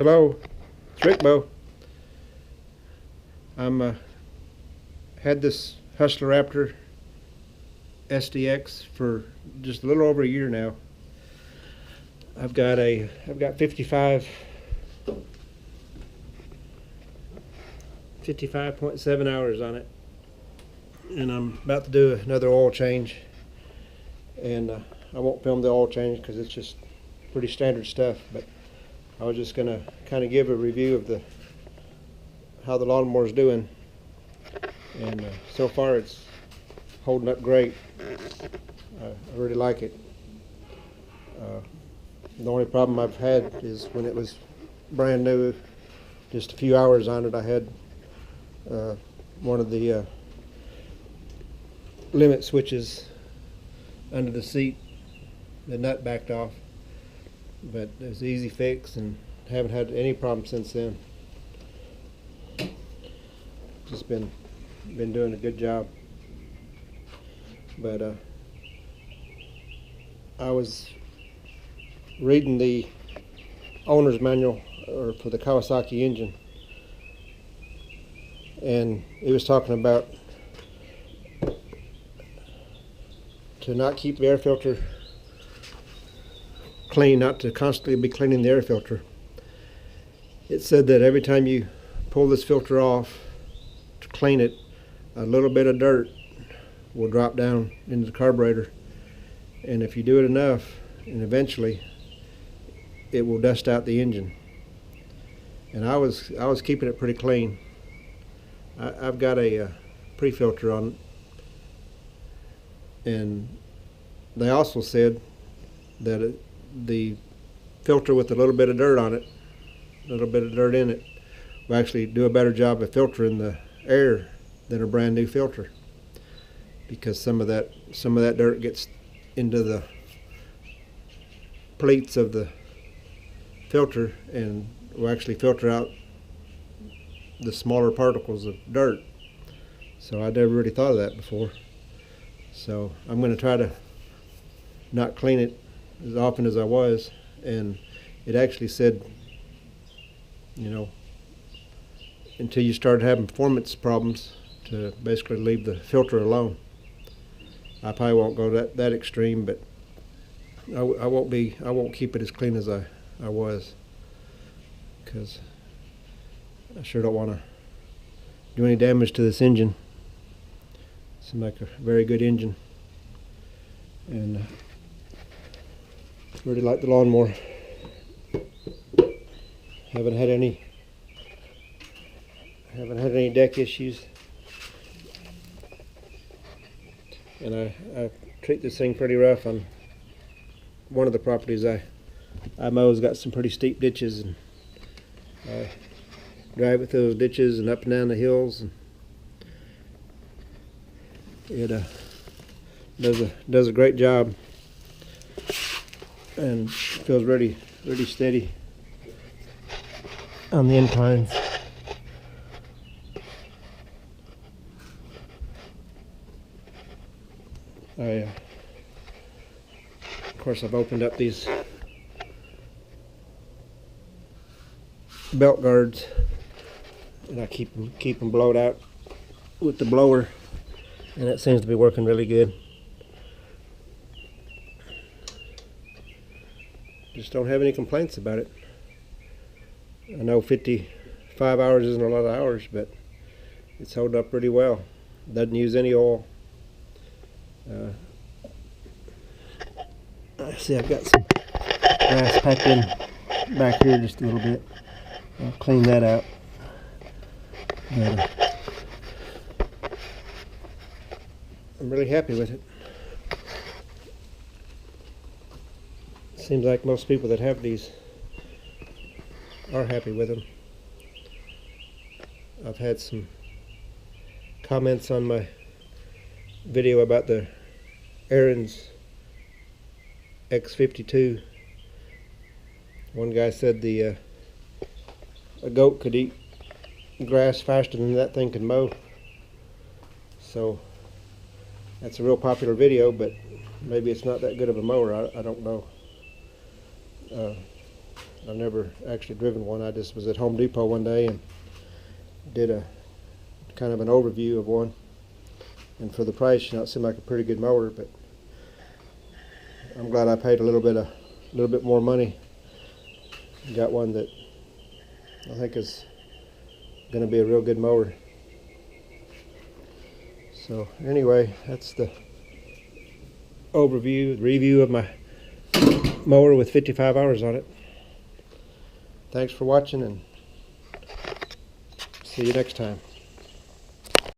Hello, it's Rickbo. I'm had this Hustler Raptor SDX for just a little over a year now. I've got 55.7 hours on it, and I'm about to do another oil change. And I won't film the oil change because it's just pretty standard stuff, but I was just gonna kind of give a review of how the lawnmower's doing, and so far it's holding up great. I really like it. The only problem I've had is when it was brand new, just a few hours on it, I had one of the limit switches under the seat, the nut backed off, but it was an easy fix and haven't had any problem since then. Just been doing a good job. But I was reading the owner's manual for the Kawasaki engine, and it was talking about to not keep the air filter clean, not to constantly be cleaning the air filter. It said that every time you pull this filter off to clean it, a little bit of dirt will drop down into the carburetor, and if you do it enough, and eventually it will dust out the engine. And I was keeping it pretty clean. I've got a pre-filter on it, and they also said that the filter with a little bit of dirt on it, a little bit of dirt in it, will actually do a better job of filtering the air than a brand new filter, because some of that dirt gets into the pleats of the filter and will actually filter out the smaller particles of dirt. So I never really thought of that before. So I'm going to try to not clean it as often as I was. And it actually said, you know, until you start having performance problems, to basically leave the filter alone. I probably won't go that extreme, but I won't keep it as clean as I was, because I sure don't want to do any damage to this engine. Seems like a very good engine, and really like the lawnmower. Haven't had any deck issues, and I treat this thing pretty rough. On one of the properties I mow has got some pretty steep ditches, and I drive it through those ditches and up and down the hills, and it does a great job, and feels really steady on the inclines. Of course, I've opened up these belt guards, and I keep them blowed out with the blower, and it seems to be working really good. Just don't have any complaints about it. I know 55 hours isn't a lot of hours, but it's held up pretty well. Doesn't use any oil. I see I've got some grass packed in back here just a little bit. I'll clean that out. But, I'm really happy with it. Seems like most people that have these are happy with them. I've had some comments on my video about the Aaron's X52. One guy said a goat could eat grass faster than that thing could mow. So that's a real popular video, but maybe it's not that good of a mower. I don't know. I've never actually driven one. I just was at Home Depot one day and did a kind of an overview of one. And for the price, it seemed like a pretty good mower, but I'm glad I paid a little bit more money. Got one that I think is going to be a real good mower. So anyway, that's the review of my mower with 55 hours on it. Thanks for watching, and see you next time.